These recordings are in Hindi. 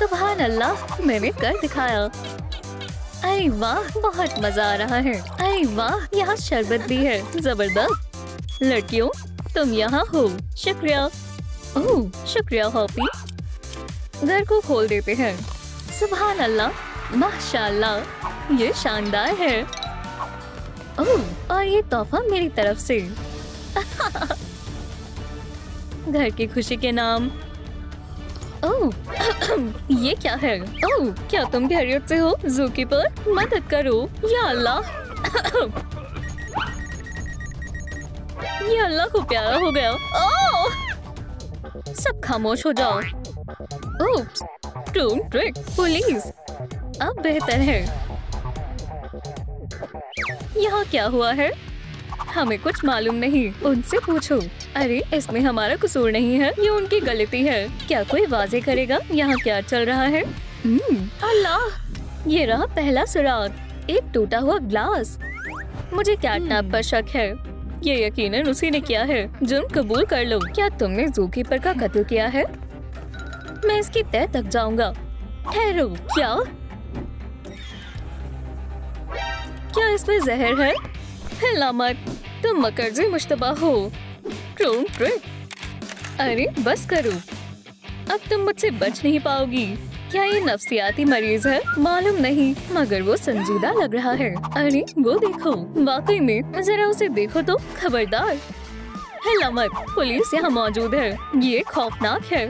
सुभान अल्लाह, मैंने कर दिखाया। अरे वाह, बहुत मजा आ रहा है। अरे वाह, यहाँ शरबत भी है, जबरदस्त। लड़कियों, तुम यहाँ हो, शुक्रिया। ओह शुक्रिया हॉपी। घर को खोल देते हैं। सुभान अल्लाह, माशाल्लाह, ये शानदार है। ओह, और ये तोहफा मेरी तरफ से। घर की खुशी के नाम। ओह ये क्या है? ओह, क्या तुम खैरियत से हो ज़ूकीपर? मदद करो या अल्लाह। ये अल्लाह को प्यारा हो गया। ओह, सब खामोश हो जाओ। Oops, don't trick police. अब बेहतर है। यहाँ क्या हुआ है? हमें कुछ मालूम नहीं, उनसे पूछो। अरे इसमें हमारा कसूर नहीं है, ये उनकी गलती है। क्या कोई वाजे करेगा यहाँ क्या चल रहा है? अल्लाह, ये रहा पहला सुराग, एक टूटा हुआ ग्लास। मुझे कैटनैप पर शक है। ये यकीनन उसी ने किया है। जुर्म कबूल कर लो। क्या तुमने ज़ूकीपर का कत्ल किया है? मैं इसकी तह तक जाऊंगा। ठहरो, क्या इसमें जहर है? हिलना मत, तुम मकरजी मुश्तबा हो। अरे बस करो, अब तुम मुझसे बच नहीं पाओगी। क्या ये नफ्सियाती मरीज है? मालूम नहीं, मगर वो संजीदा लग रहा है। अरे वो देखो, वाकई में, जरा उसे देखो तो। खबरदार, हिलना मत, पुलिस यहाँ मौजूद है। ये खौफनाक है।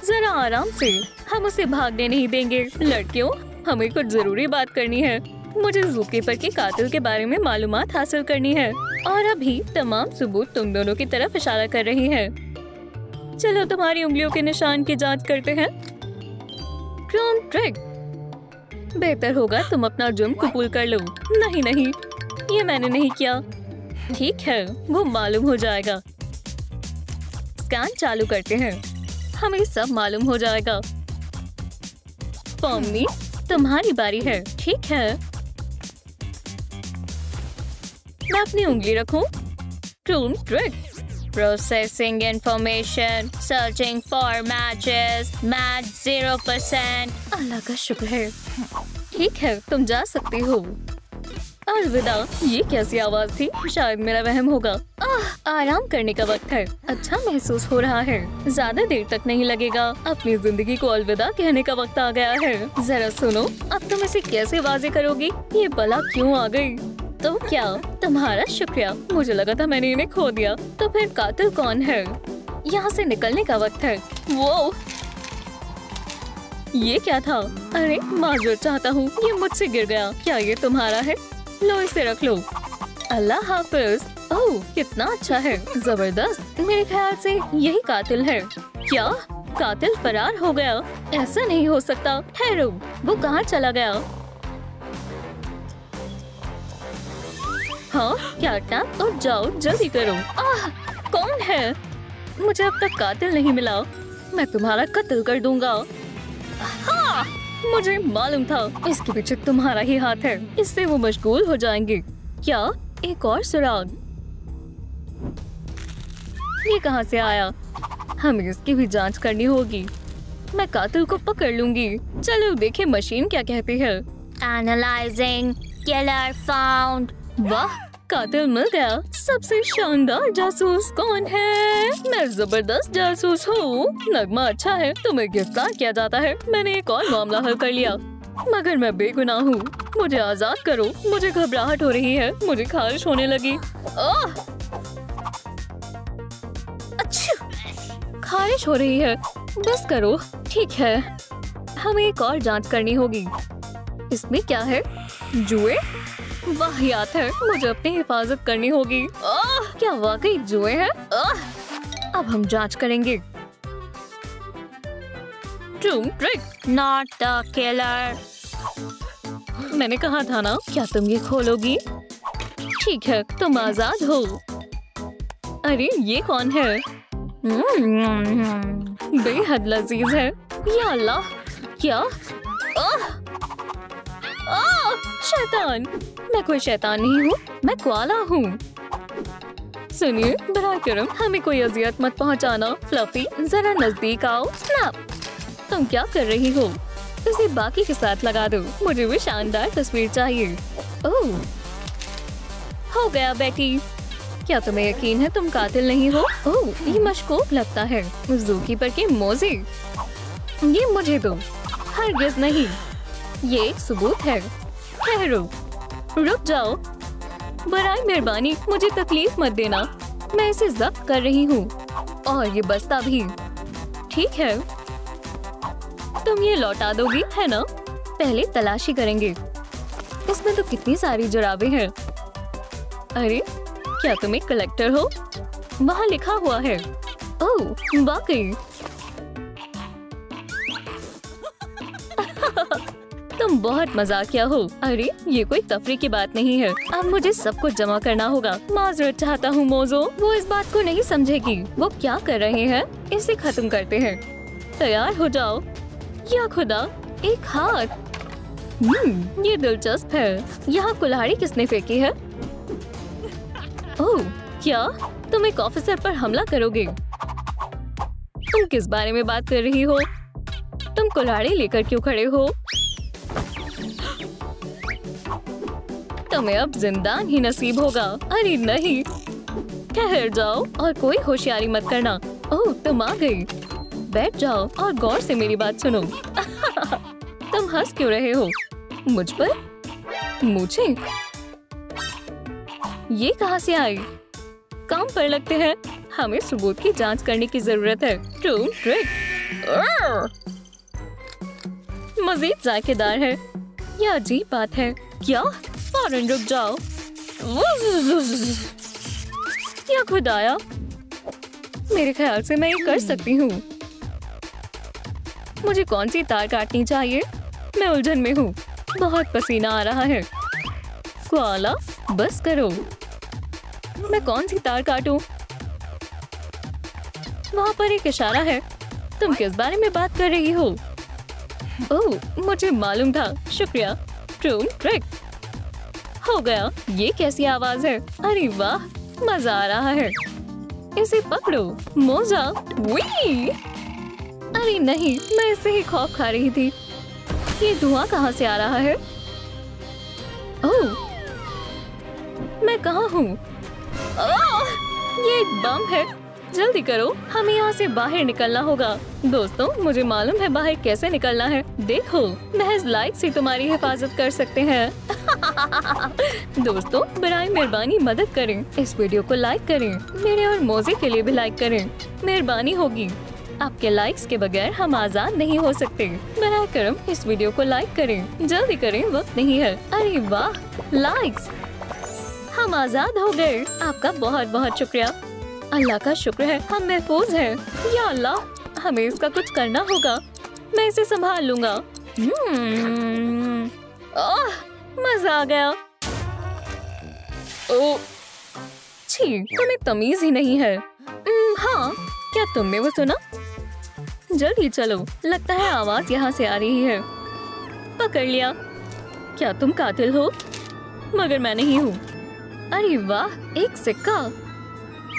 जरा आराम से, हम उसे भागने नहीं देंगे। लड़कियों, हमें कुछ जरूरी बात करनी है। मुझे ज़ूकीपर के कातिल के बारे में मालूमात हासिल करनी है, और अभी तमाम सबूत तुम दोनों की तरफ इशारा कर रही हैं। चलो तुम्हारी उंगलियों के निशान की जांच करते हैं। ट्रिक, बेहतर होगा तुम अपना जुर्म कबूल कर लो। नहीं, ये मैंने नहीं किया। ठीक है, वो मालूम हो जाएगा। स्कैन चालू करते हैं, हमें सब मालूम हो जाएगा। पम्मी, तुम्हारी बारी है। ठीक है, मैं अपनी उंगली रखूं? Trick, processing information, searching for matches, match 0%। अल्लाह का शुक्र है। ठीक है, तुम जा सकती हो। अलविदा। ये कैसी आवाज थी? शायद मेरा वहम होगा। आराम करने का वक्त है। अच्छा महसूस हो रहा है। ज्यादा देर तक नहीं लगेगा। अपनी जिंदगी को अलविदा कहने का वक्त आ गया है। जरा सुनो, अब तुम इसे कैसे वाजे करोगी? ये बला क्यों आ गई? तो क्या? तुम्हारा शुक्रिया। मुझे लगा था मैंने इन्हें खो दिया। तो फिर कातिल कौन है? यहाँ से निकलने का वक्त है। वो ये क्या था? अरे माजूर चाहता हूँ, ये मुझसे गिर गया। क्या ये तुम्हारा है? लो, इसे रख लो। अल्लाह हाफिज। ओह, कितना अच्छा है, जबरदस्त। मेरे ख्याल से यही कातिल है। क्या? कातिल फरार हो गया? ऐसा नहीं हो सकता। ठहरो, वो कहाँ चला गया? हाँ, कैटनैप, और जाओ, जल्दी करो। कौन है? मुझे अब तक कातिल नहीं मिला। मैं तुम्हारा कत्ल कर दूंगा। हाँ, मुझे मालूम था, इसके पीछे तुम्हारा ही हाथ है। इससे वो मशगूल हो जाएंगे। क्या? एक और सुराग? ये कहाँ से आया? हमें इसकी भी जांच करनी होगी। मैं कातिल को पकड़ लूंगी। चलो देखें मशीन क्या कहती है। Analysing, killer found. वाह, कातिल मिल गया। सबसे शानदार जासूस कौन है? मैं जबरदस्त जासूस हूँ। नगमा अच्छा है, तुम्हें गिरफ्तार किया जाता है। मैंने एक और मामला हल कर लिया, मगर मैं बेगुनाह हूँ। मुझे आजाद करो। मुझे घबराहट हो रही है। मुझे खारिश होने लगी। अच्छा, खारिश हो रही है। बस करो। ठीक है, हमें एक और जांच करनी होगी। इसमें क्या है? जुए? वाहियात है। मुझे अपनी हिफाजत करनी होगी। क्या वाकई जुए हैं? अब हम जांच करेंगे। Trick, not the killer. मैंने कहा था ना। क्या तुम ये खोलोगी? ठीक है, तुम आजाद हो। अरे ये कौन है? बेहद लजीज है। या अल्लाह, क्या? शैतान। मैं कोई शैतान नहीं हूँ, मैं क्वाला हूँ। सुनिए, बराए करम हमें कोई अजियत मत पहुँचाना। फ्लफी, जरा नजदीक आओ। स्नैप, तुम क्या कर रही हो? इसे बाकी के साथ लगा दो। मुझे भी शानदार तस्वीर चाहिए। ओह, हो गया बेटी। क्या तुम्हें यकीन है तुम कातिल नहीं हो? ओह, ये मशकूक लगता है। ज़ूकीपर के मोजे। ये मुझे दो। हरगिज़ नहीं, ये एक सबूत है। ठहरो, रुक जाओ। बराए मेहरबानी मुझे तकलीफ मत देना। मैं इसे जब्त कर रही हूँ और ये बस्ता भी। ठीक है, तुम ये लौटा दोगी है ना? पहले तलाशी करेंगे। इसमें तो कितनी सारी जुराबें हैं। अरे, क्या तुम एक कलेक्टर हो? वहाँ लिखा हुआ है। ओह, वाकई। तुम बहुत मजाकिया हो। अरे, ये कोई तफरी की बात नहीं है। अब मुझे सब कुछ जमा करना होगा। माजरत चाहता हूँ मोज़ो। वो इस बात को नहीं समझेगी। वो क्या कर रहे हैं? इसे खत्म करते हैं। तैयार हो जाओ। या खुदा, एक हाथ। ये दिलचस्प है। यहाँ कुल्हाड़ी किसने फेंकी है? ओह, क्या तुम एक ऑफिसर पर हमला करोगे? तुम किस बारे में बात कर रही हो? तुम कुल्हाड़ी लेकर क्यों खड़े हो? तुम्हें अब जिंदान ही नसीब होगा। अरे नहीं, ठहर जाओ और कोई होशियारी मत करना। ओह, तुम आ गई। बैठ जाओ और गौर से मेरी बात सुनो। तुम हंस क्यों रहे हो? मुझ पर? मुझे? ये कहाँ से आई? काम पर लगते हैं। हमें सबूत की जांच करने की जरूरत है। ट्रू ट्रिक मजीद जायकेदार है। यह अजीब बात है। क्या? फौरन रुक जाओ। या खुदाया, मेरे ख्याल से मैं ये कर सकती हूँ। मुझे कौन सी तार काटनी चाहिए? मैं उलझन में हूँ। बहुत पसीना आ रहा है। कोआला, बस करो। मैं कौन सी तार काटूं? वहाँ पर एक इशारा है। तुम किस बारे में बात कर रही हो? ओह, मुझे मालूम था। शुक्रिया। ट्रू ट्रिक हो गया। ये कैसी आवाज है? अरे वाह, मजा आ रहा है। इसे पकड़ो मोजा। वी! अरे नहीं, मैं इससे ही खौफ खा रही थी। ये धुआं कहाँ से आ रहा है? ओह, मैं कहाँ हूँ? ये एक बम है। जल्दी करो, हमें यहाँ से बाहर निकलना होगा। दोस्तों, मुझे मालूम है बाहर कैसे निकलना है। देखो, महज लाइक से तुम्हारी हिफाजत कर सकते हैं। दोस्तों, बराए मेहरबानी मदद करें। इस वीडियो को लाइक करें। मेरे और मोज़े के लिए भी लाइक करें। मेहरबानी होगी। आपके लाइक्स के बगैर हम आजाद नहीं हो सकते। बराए करम इस वीडियो को लाइक करें। जल्दी करें, वक्त नहीं है। अरे वाह, लाइक्स! हम आजाद हो गए। आपका बहुत बहुत शुक्रिया। अल्लाह का शुक्र है हम महफूज हैं। या अल्लाह, हमें इसका कुछ करना होगा। मैं इसे संभाल लूंगा। मजा आ गया। ओह, छी, तुम्हें तमीज ही नहीं है। हाँ, क्या तुमने वो सुना? जल्दी चलो, लगता है आवाज यहाँ से आ रही है। पकड़ लिया। क्या तुम कातिल हो? मगर मैं नहीं हूँ। अरे वाह, एक सिक्का।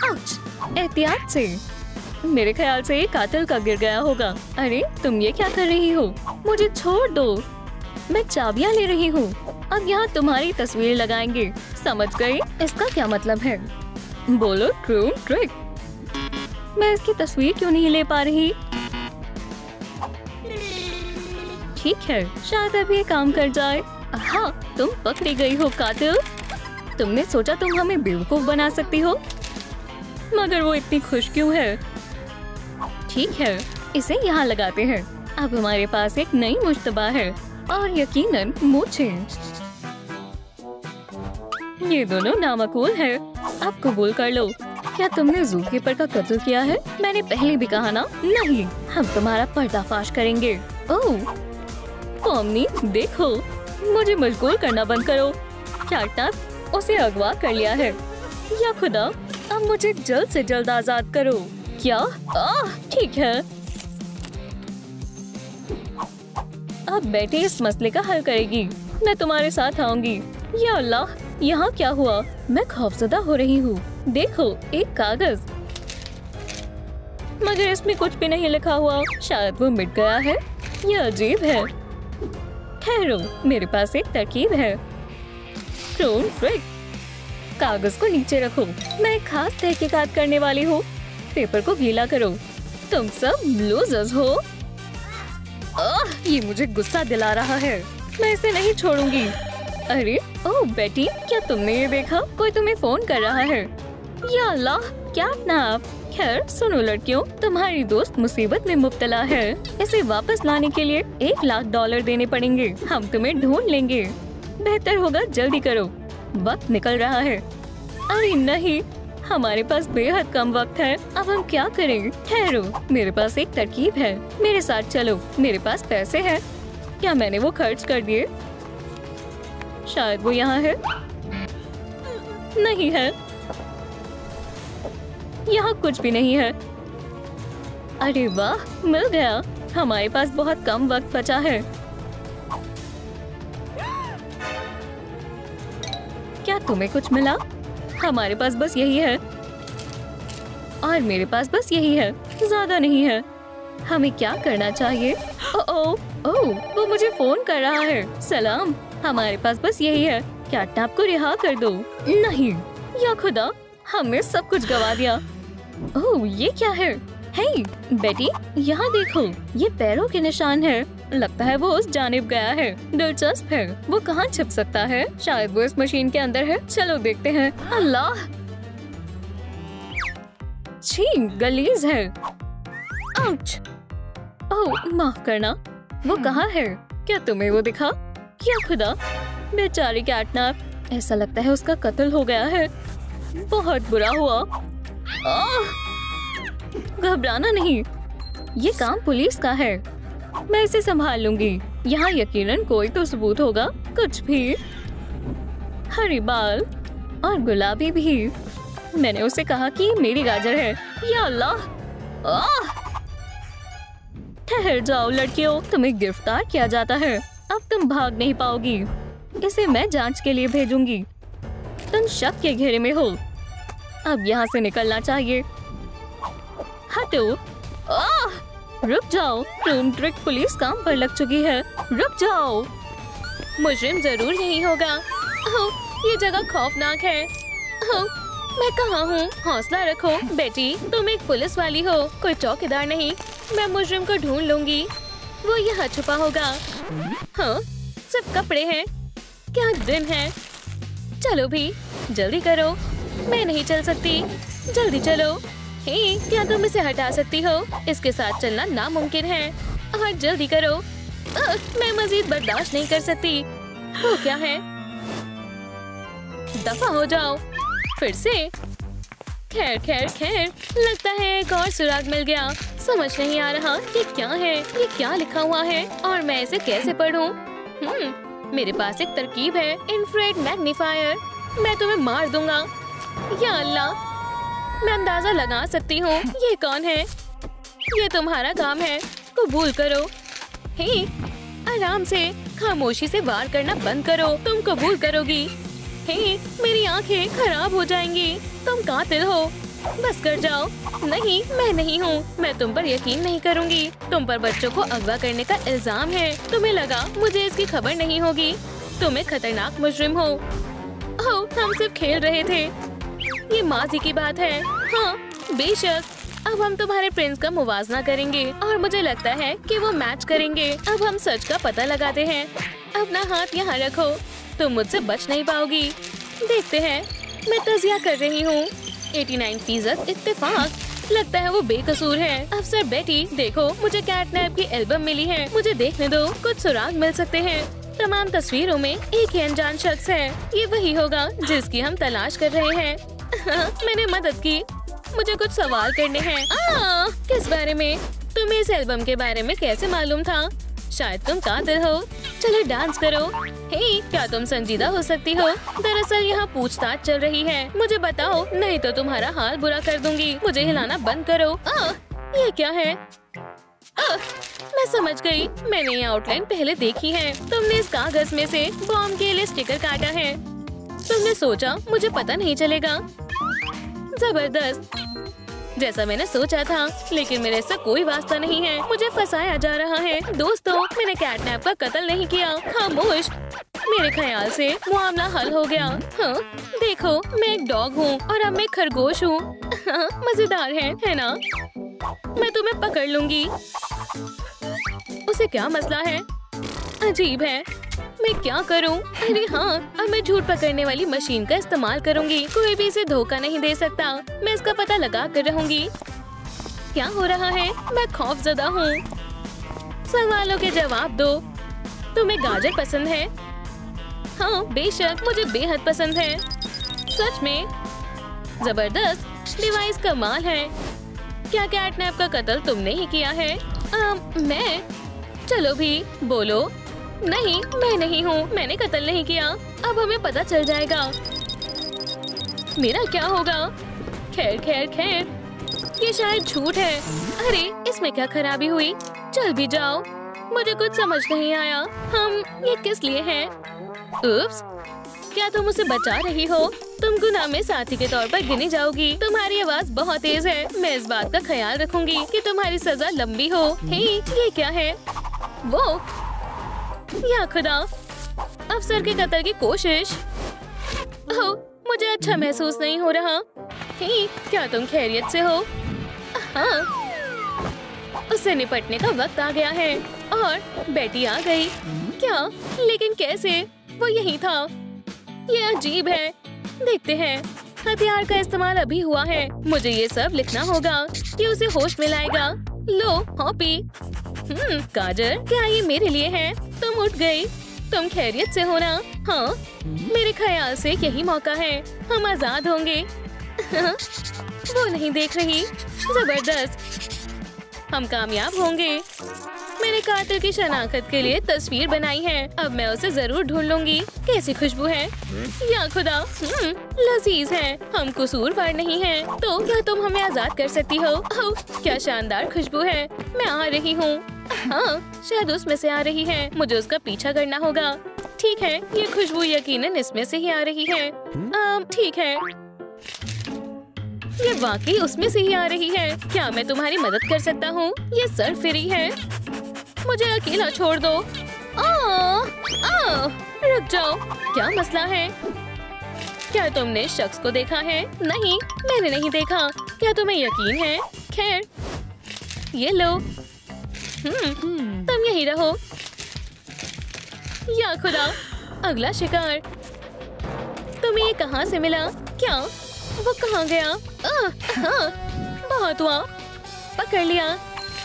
आउच! एहतियात से। मेरे ख्याल से एक कातिल का गिर गया होगा। अरे, तुम ये क्या कर रही हो? मुझे छोड़ दो। मैं चाबियां ले रही हूँ। अब यहाँ तुम्हारी तस्वीर लगाएंगे। समझ गई? इसका क्या मतलब है? बोलो ट्रू ट्रिक। मैं इसकी तस्वीर क्यों नहीं ले पा रही? ठीक है, शायद अब ये काम कर जाए। हाँ, तुम पकड़ी गई हो कातिल। तुमने सोचा तुम हमें बेवकूफ बना सकती हो, मगर वो इतनी खुश क्यों है? ठीक है, इसे यहाँ लगाते हैं। अब हमारे पास एक नई मुश्तबा है और यकीनन मूंछें। ये दोनों नामकूल है। अब कबूल कर लो। क्या तुमने ज़ूकीपर का कत्ल किया है? मैंने पहले भी कहा ना। नहीं, हम तुम्हारा पर्दाफाश करेंगे। ओह, पोमनी, देखो, मुझे मजबूर करना बंद करो। क्या उसे अगवा कर लिया है? या खुदा, अब मुझे जल्द से जल्द आजाद करो। क्या? ठीक है। अब बेटी इस मसले का हल करेगी। मैं तुम्हारे साथ आऊंगी। या अल्लाह, यहाँ क्या हुआ? मैं खौफजदा हो रही हूँ। देखो, एक कागज, मगर इसमें कुछ भी नहीं लिखा हुआ। शायद वो मिट गया है। यह अजीब है। ठहरो, मेरे पास एक तरकीब है। क्रोन ट्रिक। कागज को नीचे रखो, मैं एक खास तहकीकात करने वाली हूँ। पेपर को गीला करो। तुम सब लूजर्स हो। ये मुझे गुस्सा दिला रहा है। मैं इसे नहीं छोड़ूंगी। अरे ओह बेटी, क्या तुमने ये देखा? कोई तुम्हें फोन कर रहा है। या अल्लाह, क्या आप? खैर सुनो लड़कियों, तुम्हारी दोस्त मुसीबत में मुब्तला है। इसे वापस लाने के लिए $1,00,000 देने पड़ेंगे। हम तुम्हें ढूंढ लेंगे। बेहतर होगा जल्दी करो, वक्त निकल रहा है। अरे नहीं, हमारे पास बेहद कम वक्त है। अब हम क्या करें? ठहरो, मेरे पास एक तरकीब है। मेरे साथ चलो। मेरे पास पैसे हैं। क्या मैंने वो खर्च कर दिए? शायद वो यहाँ है। नहीं है, यहाँ कुछ भी नहीं है। अरे वाह, मिल गया। हमारे पास बहुत कम वक्त बचा है। क्या तुम्हें कुछ मिला? हमारे पास बस यही है और मेरे पास बस यही है, ज्यादा नहीं है। हमें क्या करना चाहिए? ओह, वो मुझे फोन कर रहा है। सलाम, हमारे पास बस यही है। कैटनैप को रिहा कर दो। नहीं, या खुदा, हमने सब कुछ गवा दिया। ओह, ये क्या है? हे बेटी, यहाँ देखो, ये पैरों के निशान है। लगता है वो उस जानिब गया है। दिलचस्प है। वो कहाँ छिप सकता है? शायद वो इस मशीन के अंदर है। चलो देखते हैं। अल्लाह, छी, गलीज है। आउच। ओह, माफ करना। वो कहाँ है? क्या तुम्हें वो दिखा? क्या खुदा, बेचारी कैटनैप। ऐसा लगता है उसका कत्ल हो गया है। बहुत बुरा हुआ। घबराना नहीं, ये काम पुलिस का है। मैं इसे संभाल लूंगी। यहाँ यकीनन कोई तो सबूत होगा। कुछ भी। हरी बाल और गुलाबी भी। मैंने उसे कहा कि मेरी गाजर है। या अल्लाह, ठहर जाओ लड़कियों, तुम्हें गिरफ्तार किया जाता है। अब तुम भाग नहीं पाओगी। इसे मैं जांच के लिए भेजूंगी। तुम शक के घेरे में हो। अब यहाँ से निकलना चाहिए। हटो। रुक जाओ, क्रोन ट्रिक पुलिस काम पर लग चुकी है। रुक जाओ। मुजरिम जरूर यही होगा। ये जगह खौफनाक है। मैं कहाँ हूँ? हौसला रखो बेटी, तुम एक पुलिस वाली हो, कोई चौकीदार नहीं। मैं मुजरिम को ढूंढ लूंगी। वो यहाँ छुपा होगा। हाँ, सिर्फ कपड़े हैं। क्या दिन है। चलो भी, जल्दी करो। मैं नहीं चल सकती। जल्दी चलो। हे, क्या तुम इसे हटा सकती हो? इसके साथ चलना नामुमकिन है। और जल्दी करो। मैं मजीद बर्दाश्त नहीं कर सकती। वो क्या है? दफा हो जाओ। फिर से। खैर खैर खैर, लगता है एक और सुराग मिल गया। समझ नहीं आ रहा ये क्या है। ये क्या लिखा हुआ है और मैं इसे कैसे पढूं? मेरे पास एक तरकीब है, इंफ्रारेड मैग्नीफायर। मैं तुम्हें मार दूंगा। या अल्लाह, मैं अंदाजा लगा सकती हूँ ये कौन है। ये तुम्हारा काम है, कबूल करो। हे, आराम से, खामोशी से वार करना बंद करो। तुम कबूल करोगी। हे, मेरी आंखें खराब हो जाएंगी। तुम कातिल हो। बस कर जाओ। नहीं, मैं नहीं हूँ। मैं तुम पर यकीन नहीं करूँगी। तुम पर बच्चों को अगवा करने का इल्जाम है। तुम्हें लगा मुझे इसकी खबर नहीं होगी। तुम एक खतरनाक मुजरिम हो। ओह, हम सिर्फ खेल रहे थे। ये माजी की बात है। हाँ, बेशक। अब हम तुम्हारे प्रिंस का मुवाजना करेंगे और मुझे लगता है कि वो मैच करेंगे। अब हम सच का पता लगाते हैं। अपना हाथ यहाँ रखो। तुम मुझसे बच नहीं पाओगी। देखते हैं। मैं तजिया कर रही हूँ। 89% इत्तेफाक। लगता है वो बेकसूर है। अफसर बेटी, देखो, मुझे कैटनैप की एल्बम मिली है। मुझे देखने दो, कुछ सुराग मिल सकते हैं। तमाम तस्वीरों में एक ही अनजान शख्स है। ये वही होगा जिसकी हम तलाश कर रहे हैं। मैंने मदद की। मुझे कुछ सवाल करने हैं। किस बारे में? तुम्हें इस एल्बम के बारे में कैसे मालूम था? शायद तुम कातिल हो। चलो डांस करो। हे, क्या तुम संजीदा हो सकती हो? दरअसल यहाँ पूछताछ चल रही है। मुझे बताओ, नहीं तो तुम्हारा हाल बुरा कर दूंगी। मुझे हिलाना बंद करो। ये क्या है? मैं समझ गई। मैंने ये आउटलाइन पहले देखी है। तुमने इस कागज में से बॉम्ब के लिए स्टिकर काटा है। तुमने सोचा मुझे पता नहीं चलेगा। जबरदस्त। जैसा मैंने सोचा था, लेकिन मेरे से कोई वास्ता नहीं है। मुझे फंसाया जा रहा है। दोस्तों, मैंने कैटनैप का कत्ल नहीं किया। खामोश। मेरे ख्याल से मामला हल हो गया। हाँ, देखो, मैं एक डॉग हूँ और अब मैं खरगोश हूँ। हाँ, मजेदार है ना? मैं तुम्हें पकड़ लूंगी। उसे क्या मसला है? अजीब है। मैं क्या करूं? अरे हाँ, अब मैं झूठ पकड़ने वाली मशीन का इस्तेमाल करूंगी। कोई भी इसे धोखा नहीं दे सकता। मैं इसका पता लगा कर रहूंगी। क्या हो रहा है? मैं खौफजदा हूँ। सवालों के जवाब दो। तुम्हें गाजर पसंद है? हाँ, बेशक, मुझे बेहद पसंद है। सच में? जबरदस्त। डिवाइस कमाल है। क्या कैटनैप का कत्ल तुमने ही किया है? मैं? चलो भी बोलो। नहीं, मैं नहीं हूँ। मैंने कत्ल नहीं किया। अब हमें पता चल जाएगा। मेरा क्या होगा? खैर खैर खैर, ये शायद झूठ है। अरे, इसमें क्या खराबी हुई? चल भी जाओ। मुझे कुछ समझ नहीं आया। हम ये किस लिए हैं? उप्स, क्या तुम उसे बचा रही हो? तुम गुनाह में साथी के तौर पर गिनी जाओगी। तुम्हारी आवाज बहुत तेज है। मैं इस बात का ख्याल रखूंगी कि तुम्हारी सजा लंबी हो। हे, ये क्या है? वो, या खुदा, अफसर के कत्ल की कोशिश। ओह, मुझे अच्छा महसूस नहीं हो रहा। हे, क्या तुम खैरियत से हो? हाँ, उससे निपटने का वक्त आ गया है। और बेटी आ गई। क्या? लेकिन कैसे? वो यही था। ये अजीब है। देखते हैं। हथियार का इस्तेमाल अभी हुआ है। मुझे ये सब लिखना होगा। ये उसे होश में लाएगा। लो, हॉपी। गाजर, क्या ये मेरे लिए है? तुम उठ गई। तुम खैरियत से हो ना? हाँ, मेरे ख्याल से यही मौका है। हम आजाद होंगे। वो नहीं देख रही। जबरदस्त, हम कामयाब होंगे। मैंने कातिल की शनाख्त के लिए तस्वीर बनाई है। अब मैं उसे जरूर ढूंढ लूंगी। कैसी खुशबू है? या खुदा, लजीज है। हम कसूरवार नहीं हैं। तो क्या तुम हमें आजाद कर सकती हो? ओह, क्या शानदार खुशबू है। मैं आ रही हूँ। हाँ, शायद उसमें से आ रही है। मुझे उसका पीछा करना होगा। ठीक है, ये खुशबू यकीनन इसमें से ही आ रही है। ठीक है, ये वाकई उसमें से ही आ रही है। क्या मैं तुम्हारी मदद कर सकता हूँ? ये सरफिरी है। मुझे अकेला छोड़ दो। रुक जाओ। क्या मसला है? क्या तुमने शख्स को देखा है? नहीं, मैंने नहीं देखा। क्या तुम्हें यकीन है? खैर, ये लो। तुम यहीं रहो। या खुदा, अगला शिकार। तुम्हें ये कहाँ से मिला? क्या वो कहाँ गया? हाँ, बहुत हुआ। पकड़ लिया।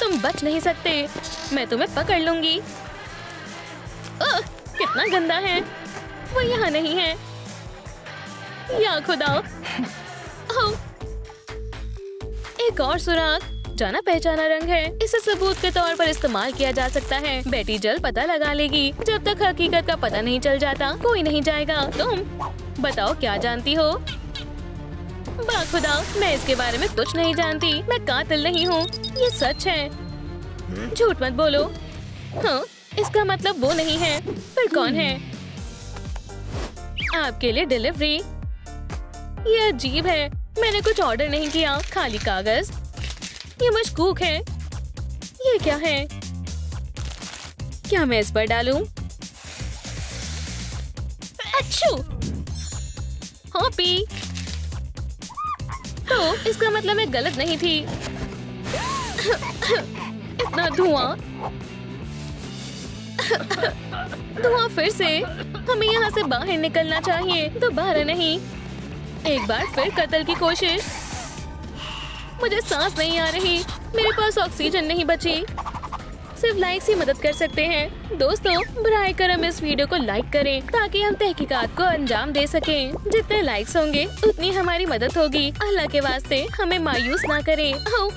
तुम बच नहीं सकते। मैं तुम्हें पकड़ लूंगी। कितना गंदा है। वो यहाँ नहीं है। या खुदा। एक और सुराग। जाना पहचाना रंग है। इसे सबूत के तौर पर इस्तेमाल किया जा सकता है। बेटी जल्द पता लगा लेगी। जब तक हकीकत का पता नहीं चल जाता, कोई नहीं जाएगा। तुम बताओ, क्या जानती हो? बाखुदा, मैं इसके बारे में कुछ नहीं जानती। मैं कातिल नहीं हूँ। ये सच है। झूठ मत बोलो। हाँ, इसका मतलब वो नहीं है। फिर कौन है? आपके लिए डिलीवरी। ये अजीब है। मैंने कुछ ऑर्डर नहीं किया, खाली कागज। ये मशकूक है। ये क्या है? क्या मैं इस पर डालूं? अच्छू, हॉपी। तो इसका मतलब मैं गलत नहीं थी। इतना धुआं। धुआं फिर से। हमें यहाँ से बाहर निकलना चाहिए, दोबारा नहीं। एक बार फिर कत्ल की कोशिश। मुझे सांस नहीं आ रही। मेरे पास ऑक्सीजन नहीं बची। सिर्फ लाइक्स ही मदद कर सकते हैं। दोस्तों, बराए करम इस वीडियो को लाइक करें ताकि हम तहकीकात को अंजाम दे सकें। जितने लाइक्स होंगे उतनी हमारी मदद होगी। अल्लाह के वास्ते हमें मायूस ना करें।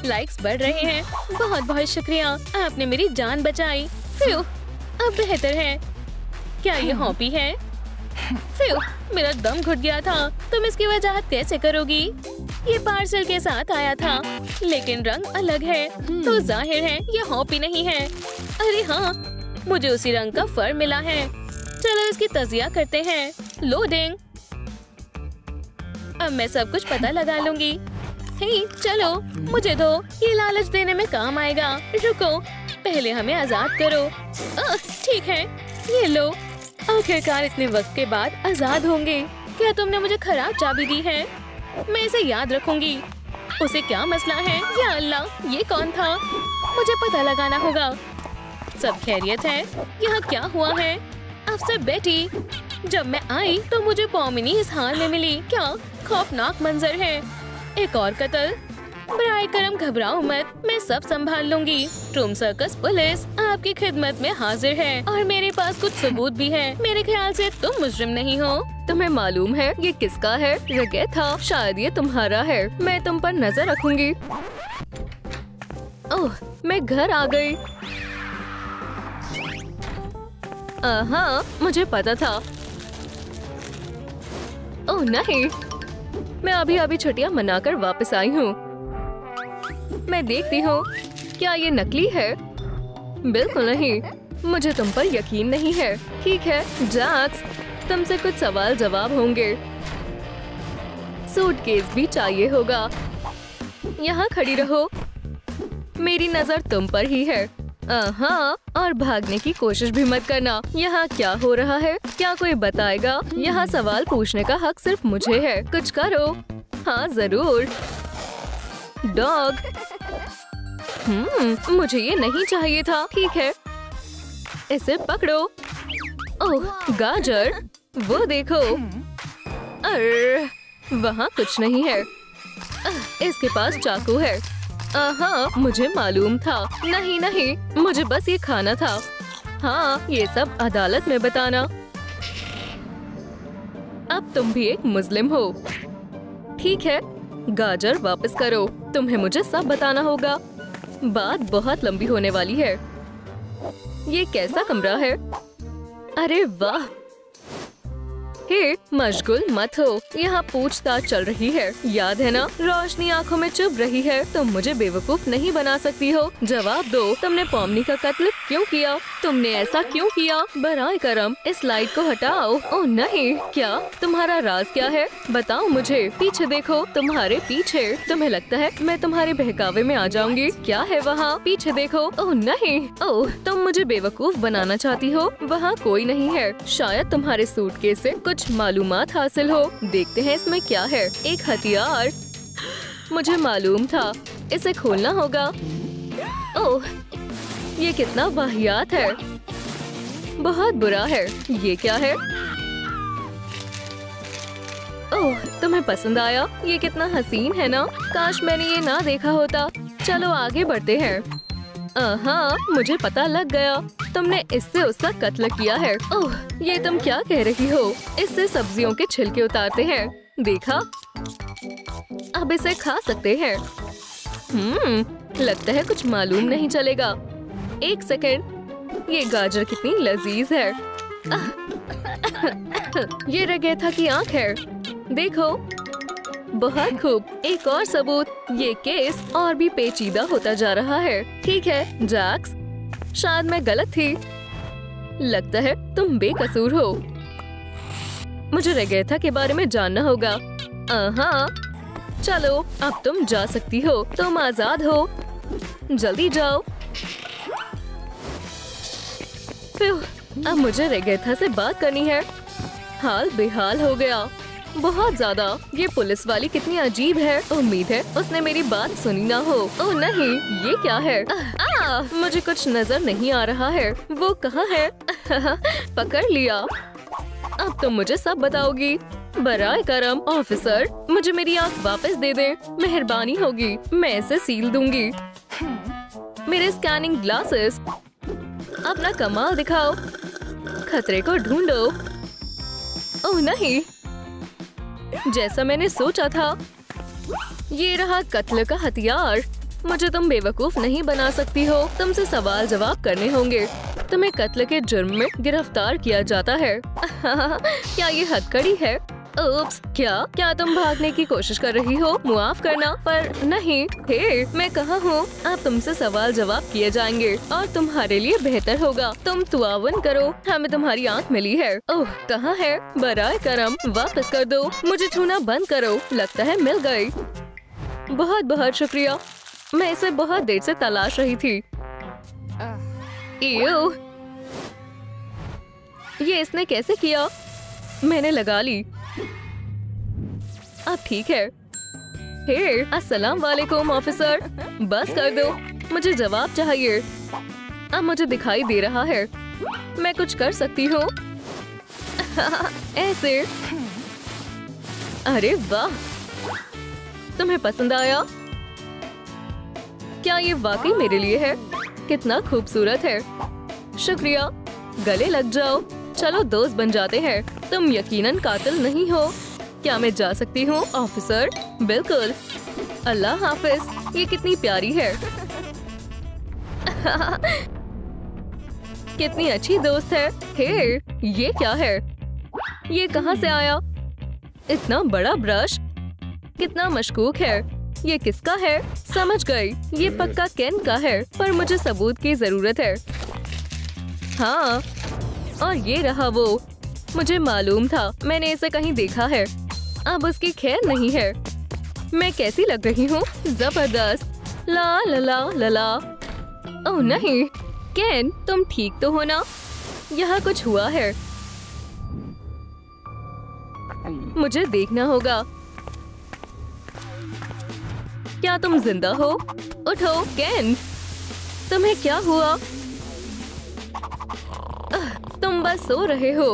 लाइक्स बढ़ रहे हैं। बहुत बहुत शुक्रिया, आपने मेरी जान बचाई। फ्यू, अब बेहतर है। क्या ये हॉबी है? फ्यू, मेरा दम घुट गया था। तुम इसकी वजाहत कैसे करोगी? ये पार्सल के साथ आया था, लेकिन रंग अलग है, तो जाहिर है ये हॉबी नहीं है। अरे हाँ, मुझे उसी रंग का फर मिला है। चलो इसकी तजिया करते हैं। लोडिंग। अब मैं सब कुछ पता लगा लूंगी। हे चलो मुझे दो, ये लालच देने में काम आएगा। रुको, पहले हमें आजाद करो। ठीक है, ये लो। आखिरकार इतने वक्त के बाद आजाद होंगे। क्या तुमने मुझे खराब चाबी दी है? मैं इसे याद रखूंगी। उसे क्या मसला है? या अल्लाह, ये कौन था? मुझे पता लगाना होगा। सब खैरियत है? यहाँ क्या हुआ है? अफसर बेटी, जब मैं आई तो मुझे पौमिनी इस हाल में मिली। क्या खौफनाक मंजर है। एक और कत्ल। बराए करम घबराओ मत, मैं सब संभाल लूंगी। ट्रूम सर्कस पुलिस आपकी खिदमत में हाजिर है और मेरे पास कुछ सबूत भी है। मेरे ख्याल से तुम मुजरिम नहीं हो। तुम्हें मालूम है ये किसका है? रगे था, शायद ये तुम्हारा है। मैं तुम पर नजर रखूंगी। ओह, मैं घर आ गई। हाँ, मुझे पता था। ओह नहीं, मैं अभी छुट्टियां मनाकर वापस आई हूँ। मैं देखती हूँ, क्या ये नकली है? बिल्कुल नहीं, मुझे तुम पर यकीन नहीं है। ठीक है जैक्स, तुमसे कुछ सवाल जवाब होंगे। सूटकेस भी चाहिए होगा। यहाँ खड़ी रहो, मेरी नजर तुम पर ही है। हाँ, और भागने की कोशिश भी मत करना। यहाँ क्या हो रहा है? क्या कोई बताएगा? यहाँ सवाल पूछने का हक सिर्फ मुझे है। कुछ करो। हाँ जरूर। डॉग। मुझे ये नहीं चाहिए था। ठीक है, इसे पकड़ो। ओह, गाजर, वो देखो। वहाँ कुछ नहीं है। इसके पास चाकू है। हाँ, मुझे मालूम था। नहीं, मुझे बस ये खाना था। हाँ, ये सब अदालत में बताना। अब तुम भी एक मुस्लिम हो। ठीक है, गाजर वापस करो। तुम्हें मुझे सब बताना होगा। बात बहुत लंबी होने वाली है। ये कैसा कमरा है? अरे वाह। हे, मशगूल मत हो, यहाँ पूछताछ चल रही है। याद है ना, रोशनी आंखों में चुभ रही है। तुम मुझे बेवकूफ नहीं बना सकती हो। जवाब दो, तुमने पौमनी का कत्ल क्यों किया? तुमने ऐसा क्यों किया? बराए करम, इस लाइट को हटाओ। ओह नहीं, क्या तुम्हारा राज क्या है? बताओ मुझे। पीछे देखो, तुम्हारे पीछे। तुम्हें लगता है मैं तुम्हारे बहकावे में आ जाऊंगी? क्या है वहाँ? पीछे देखो। ओह नहीं, ओह तुम मुझे बेवकूफ बनाना चाहती हो। वहाँ कोई नहीं है। शायद तुम्हारे सूटकेस से कुछ मालूमात हासिल हो। देखते हैं इसमें क्या है। एक हथियार। मुझे मालूम था, इसे खोलना होगा। ओह, ये कितना वाहियात है। बहुत बुरा है। ये क्या है? ओह, तुम्हें पसंद आया? ये कितना हसीन है ना? काश मैंने ये ना देखा होता। चलो आगे बढ़ते हैं। हाँ, मुझे पता लग गया। तुमने इससे उसका कत्ल किया है। ओह, ये तुम क्या कह रही हो? इससे सब्जियों के छिलके उतारते हैं। देखा? अब इसे खा सकते हैं। लगता है कुछ मालूम नहीं चलेगा। एक सेकंड, ये गाजर कितनी लजीज है। ये रगेथा की आंख है। देखो, बहुत खूब। एक और सबूत। ये केस और भी पेचीदा होता जा रहा है। ठीक है जैक्स, शायद मैं गलत थी। लगता है तुम बेकसूर हो। मुझे रगेथा के बारे में जानना होगा। हाँ, चलो अब तुम जा सकती हो। तुम आजाद हो। जल्दी जाओ। अब मुझे रगेथा से बात करनी है। हाल बेहाल हो गया, बहुत ज्यादा। ये पुलिस वाली कितनी अजीब है। उम्मीद है उसने मेरी बात सुनी ना हो। ओह नहीं, ये क्या है? मुझे कुछ नजर नहीं आ रहा है। वो कहाँ है? पकड़ लिया। अब तुम मुझे सब बताओगी। बराए करम ऑफिसर, मुझे मेरी आँख वापस दे दे। मेहरबानी होगी, मैं इसे सील दूंगी। मेरे स्कैनिंग ग्लासेस। अपना कमाल दिखाओ। खतरे को ढूंढो। ओह नहीं, जैसा मैंने सोचा था। ये रहा कत्ल का हथियार। मुझे तुम बेवकूफ नहीं बना सकती हो। तुमसे सवाल जवाब करने होंगे। तुम्हें कत्ल के जुर्म में गिरफ्तार किया जाता है। क्या ये हथकड़ी है? उप्स, क्या तुम भागने की कोशिश कर रही हो? मुआफ करना, पर नहीं। हे, मैं कहाँ हूँ? अब तुमसे सवाल जवाब किए जाएंगे और तुम्हारे लिए बेहतर होगा तुम तुआवन करो। हमें तुम्हारी आँख मिली है। ओह, कहाँ है? बराए करम वापस कर दो। मुझे छूना बंद करो। लगता है मिल गई। बहुत बहुत शुक्रिया। मैं इसे बहुत देर से तलाश रही थी। इयो, ये इसने कैसे किया? मैंने लगा ली। अब ठीक है। हे, अस्सलाम वालेकुम ऑफिसर। बस कर दो, मुझे जवाब चाहिए। अब मुझे दिखाई दे रहा है, मैं कुछ कर सकती हूँ। ऐसे। अरे वाह, तुम्हें पसंद आया? क्या ये वाकई मेरे लिए है? कितना खूबसूरत है। शुक्रिया, गले लग जाओ। चलो दोस्त बन जाते हैं। तुम यकीनन कातिल नहीं हो। क्या मैं जा सकती हूँ ऑफिसर? बिल्कुल। अल्लाह हाफिज। ये कितनी प्यारी है। कितनी अच्छी दोस्त है। हे, ये क्या है? ये कहाँ से आया? इतना बड़ा ब्रश, कितना मशकूक है। ये किसका है? समझ गई, ये पक्का केन का है, पर मुझे सबूत की जरूरत है। हाँ, और ये रहा वो। मुझे मालूम था, मैंने इसे कहीं देखा है। अब उसकी खैर नहीं है। मैं कैसी लग रही हूँ? जबरदस्त। ला ला ला ला ला। ओह नहीं, केन तुम ठीक तो हो ना? यहाँ कुछ हुआ है। मुझे देखना होगा। क्या तुम जिंदा हो? उठो केन, तुम्हें क्या हुआ? तुम बस सो रहे हो।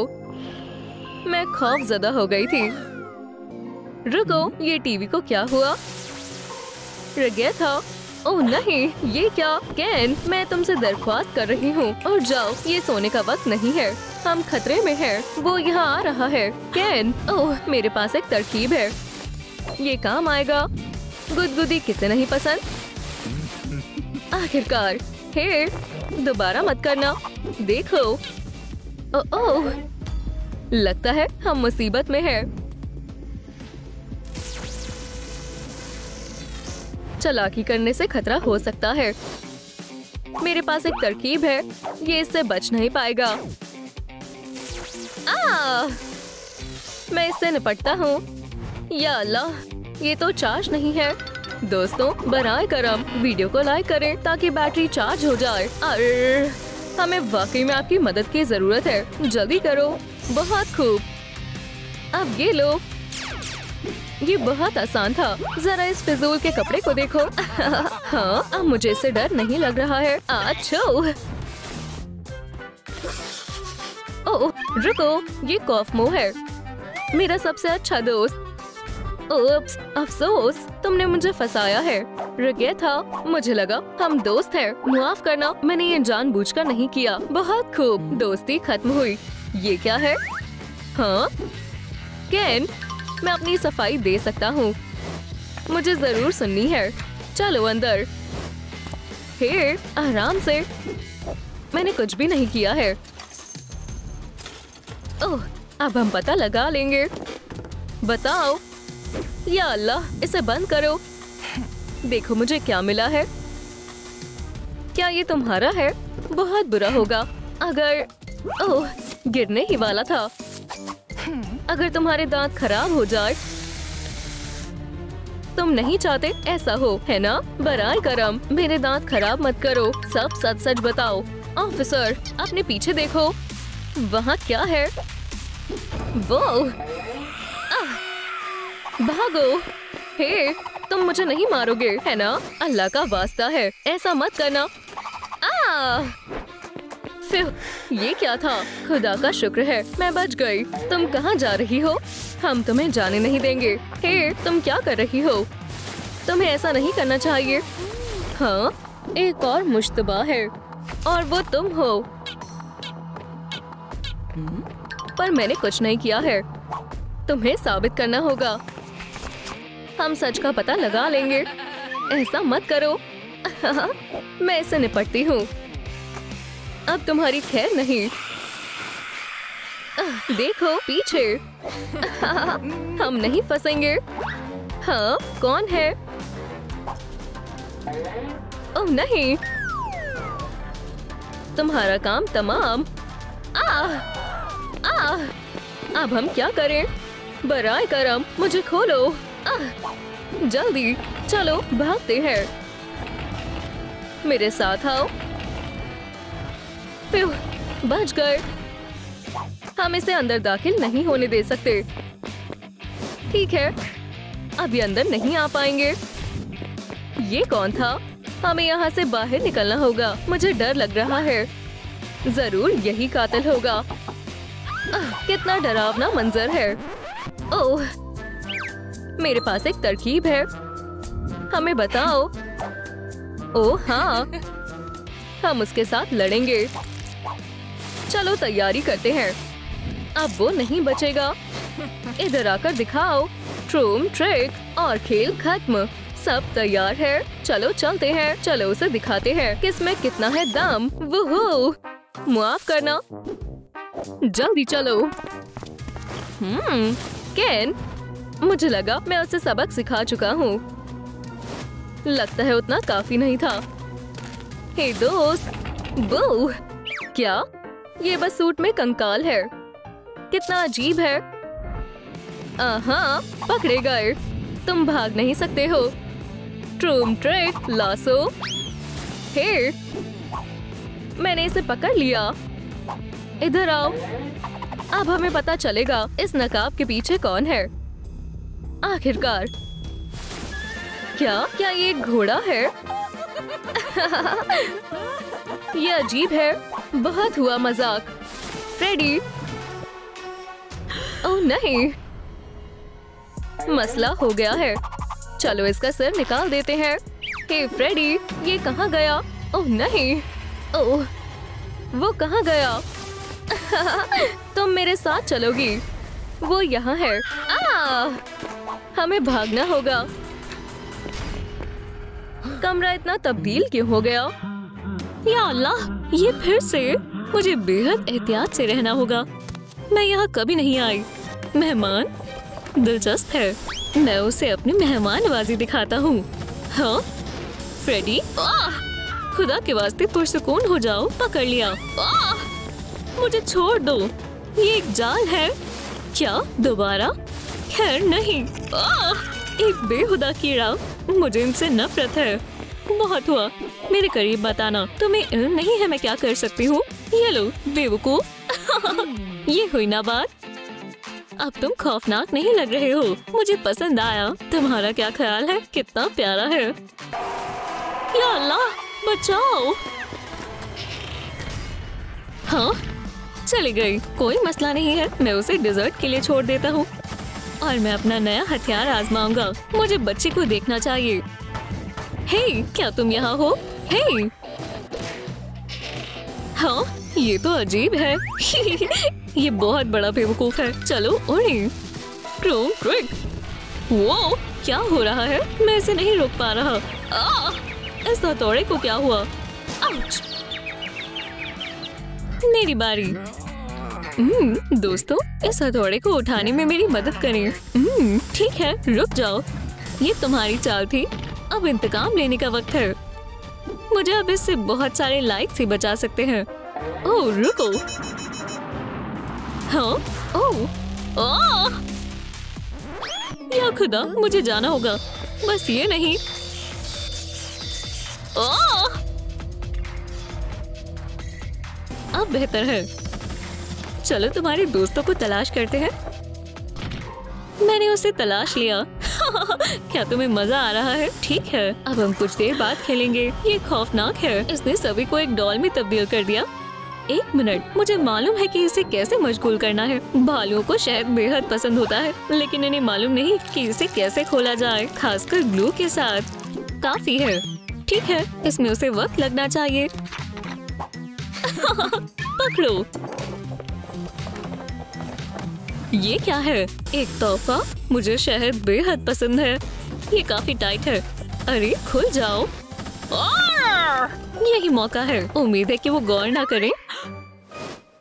मैं खौफजदा हो गई थी। रुको, ये टीवी को क्या हुआ? रह गया था। ओह नहीं, ये क्या? केन, मैं तुमसे दरख्वास्त कर रही हूँ और जाओ, ये सोने का वक्त नहीं है। हम खतरे में हैं। वो यहाँ आ रहा है। केन, ओह मेरे पास एक तरकीब है, ये काम आएगा। गुदगुदी किसे नहीं पसंद? आखिरकार। हे, दोबारा मत करना। देखो। ओह, लगता है हम मुसीबत में हैं। चालाकी करने से खतरा हो सकता है। मेरे पास एक तरकीब है, ये इससे बच नहीं पाएगा। मैं इससे निपटता हूँ। या अल्लाह, ये तो चार्ज नहीं है। दोस्तों बराए करम वीडियो को लाइक करें ताकि बैटरी चार्ज हो जाए। हमें वाकई में आपकी मदद की जरूरत है। जल्दी करो। बहुत खूब। अब ये लो। ये बहुत आसान था। जरा इस फिजूल के कपड़े को देखो। हाँ, अब मुझे इससे डर नहीं लग रहा है। अच्छा। ओह रुको, ये कॉफमो है, मेरा सबसे अच्छा दोस्त। ओप्स, अफसोस, तुमने मुझे फंसाया है। रुकिए था, मुझे लगा हम दोस्त हैं। माफ करना, मैंने ये जानबूझकर नहीं किया। बहुत खूब, दोस्ती खत्म हुई। ये क्या है? हाँ केन, मैं अपनी सफाई दे सकता हूँ। मुझे जरूर सुननी है। चलो अंदर। हे, आराम से, मैंने कुछ भी नहीं किया है। ओह, अब हम पता लगा लेंगे। बताओ। या अल्लाह, इसे बंद करो। देखो मुझे क्या मिला है। क्या ये तुम्हारा है? बहुत बुरा होगा अगर... ओह, गिरने ही वाला था। अगर तुम्हारे दांत खराब हो जाए। तुम नहीं चाहते ऐसा हो, है ना? बराए करम, मेरे दांत खराब मत करो। सब सच सच बताओ। ऑफिसर, अपने पीछे देखो। वहाँ क्या है? वो भागो। हे, तुम मुझे नहीं मारोगे, है ना? अल्लाह का वास्ता है, ऐसा मत करना। फिर ये क्या था? खुदा का शुक्र है मैं बच गई। तुम कहाँ जा रही हो? हम तुम्हें जाने नहीं देंगे। हे, तुम क्या कर रही हो? तुम्हें ऐसा नहीं करना चाहिए। हाँ, एक और मुश्तबा है और वो तुम हो। पर मैंने कुछ नहीं किया है। तुम्हें साबित करना होगा। हम सच का पता लगा लेंगे। ऐसा मत करो। मैं इससे निपटती हूँ। अब तुम्हारी खैर नहीं। देखो पीछे। हम नहीं फंसेंगे। हाँ, कौन है? ओह नहीं, तुम्हारा काम तमाम। अब हम क्या करें? बराए करम, मुझे खोलो। जल्दी चलो भागते हैं। मेरे साथ आओ। बच गए। हम इसे अंदर दाखिल नहीं होने दे सकते। ठीक है, अभी अंदर नहीं आ पाएंगे। ये कौन था? हमें यहाँ से बाहर निकलना होगा। मुझे डर लग रहा है। जरूर यही कातिल होगा। कितना डरावना मंजर है। ओह, मेरे पास एक तरकीब है। हमें बताओ। ओह हाँ, हम उसके साथ लड़ेंगे। चलो तैयारी करते हैं। अब वो नहीं बचेगा। इधर आकर दिखाओ। ट्रूम ट्रिक और खेल खत्म। सब तैयार है। चलो चलते हैं। चलो उसे दिखाते हैं किसमें कितना है दम। वो माफ करना। जल्दी चलो। केन, मुझे लगा मैं उसे सबक सिखा चुका हूँ। लगता है उतना काफी नहीं था। हे दोस्त, वो क्या? ये बस सूट में कंकाल है। कितना अजीब है। हाँ, पकड़े गए। तुम भाग नहीं सकते हो। ट्रूम ट्रिक लासो। हे, मैंने इसे पकड़ लिया। इधर आओ। अब हमें पता चलेगा इस नकाब के पीछे कौन है। आखिरकार। क्या ये एक घोड़ा है? ये अजीब है। बहुत हुआ मजाक। फ्रेडी। ओह नहीं, मसला हो गया है। चलो इसका सिर निकाल देते हैं। हे फ्रेडी, ये कहाँ गया? ओह नहीं। ओह, वो कहाँ गया? तुम मेरे साथ चलोगी। वो यहाँ है। हमें भागना होगा। कमरा इतना तब्दील क्यों हो गया? या अल्लाह, ये फिर से। मुझे बेहद एहतियात से रहना होगा। मैं यहाँ कभी नहीं आई। मेहमान दिलचस्प है। मैं उसे अपनी मेहमान नवाजी दिखाता हूँ। हाँ फ्रेडी, खुदा के वास्ते पुरसुकून हो जाओ। पकड़ लिया। मुझे छोड़ दो। ये एक जाल है क्या? दोबारा? खैर नहीं। एक बेहुदा कीड़ा। मुझे इनसे नफरत है। बहुत हुआ। मेरे करीब बताना। तुम्हें इल्म नहीं है मैं क्या कर सकती हूँ। ये लो बेवकूफ। ये हुई ना बात। अब तुम खौफनाक नहीं लग रहे हो। मुझे पसंद आया। तुम्हारा क्या ख्याल है? कितना प्यारा है। या अल्लाह, बचाओ। हाँ, चली गई। कोई मसला नहीं है। मैं उसे डिजर्ट के लिए छोड़ देता हूँ और मैं अपना नया हथियार आजमाऊंगा। मुझे बच्चे को देखना चाहिए। हे, क्या तुम यहाँ हो? हे, हाँ, ये तो अजीब है। ये बहुत बड़ा बेवकूफ है। चलो उड़ें। ट्रूम ट्रिक। वो क्या हो रहा है? मैं इसे नहीं रोक पा रहा। इस हथौड़े को क्या हुआ? आउच! मेरी बारी। दोस्तों, इस हथौड़े को उठाने में मेरी मदद करें। ठीक है, रुक जाओ। ये तुम्हारी चाल थी। अब इंतकाम लेने का वक्त है। मुझे अब इससे बहुत सारे लाइक्स ही बचा सकते हैं। ओह रुको। हाँ, ओह, या खुदा, मुझे जाना होगा। बस ये नहीं। अब बेहतर है। चलो तुम्हारे दोस्तों को तलाश करते हैं। मैंने उसे तलाश लिया। क्या तुम्हें मजा आ रहा है? ठीक है, अब हम कुछ देर बाद खेलेंगे। ये खौफनाक है। इसने सभी को एक डॉल में तब्दील कर दिया। एक मिनट, मुझे मालूम है कि इसे कैसे मशगूल करना है। भालुओं को शहद बेहद पसंद होता है, लेकिन इन्हें मालूम नहीं कि इसे कैसे खोला जाए, खासकर ग्लू के साथ। काफी है। ठीक है, इसमें उसे वक्त लगना चाहिए। पकड़ो। ये क्या है? एक तोहफा। मुझे शहद बेहद पसंद है। ये काफी टाइट है। अरे खुल जाओ। यही मौका है। उम्मीद है कि वो गौर ना करे।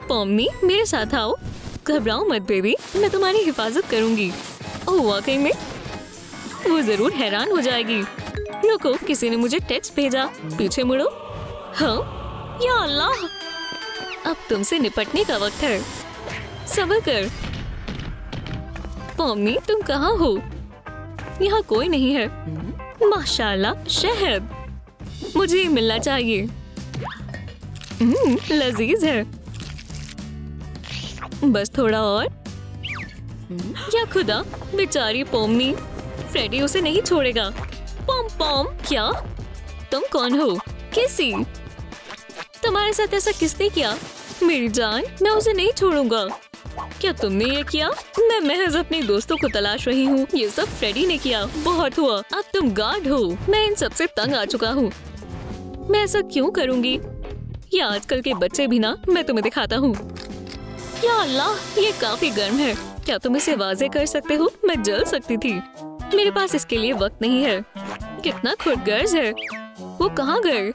पॉम्मी, मेरे साथ आओ। घबराओ मत बेबी, मैं तुम्हारी हिफाजत करूंगी। ओह वाकई में? वो जरूर हैरान हो जाएगी। रुको, किसी ने मुझे टेक्स्ट भेजा। पीछे मुड़ो। हाँ, या अल्लाह, अब तुमसे निपटने का वक्त है। सब्र कर। पॉम्मी, तुम कहाँ हो? यहाँ कोई नहीं है। माशाल्लाह, शहद, मुझे ये मिलना चाहिए। लजीज है। बस थोड़ा और। या खुदा, बेचारी पोमनी, फ्रेडी उसे नहीं छोड़ेगा। पॉम पॉम, क्या तुम कौन हो? किसी तुम्हारे साथ ऐसा किसने किया? मेरी जान, मैं उसे नहीं छोड़ूंगा। क्या तुमने ये किया? मैं महज अपने दोस्तों को तलाश रही हूँ। ये सब फ्रेडी ने किया। बहुत हुआ, अब तुम गार्ड हो। मैं इन सब से तंग आ चुका हूँ। मैं ऐसा क्यों करूँगी? ये आजकल के बच्चे भी ना, मैं तुम्हें दिखाता हूँ। या अल्लाह, ये काफी गर्म है। क्या तुम इसे वाज़े कर सकते हो? मैं जल सकती थी। मेरे पास इसके लिए वक्त नहीं है। कितना खुदगर्ज है। वो कहाँ गए?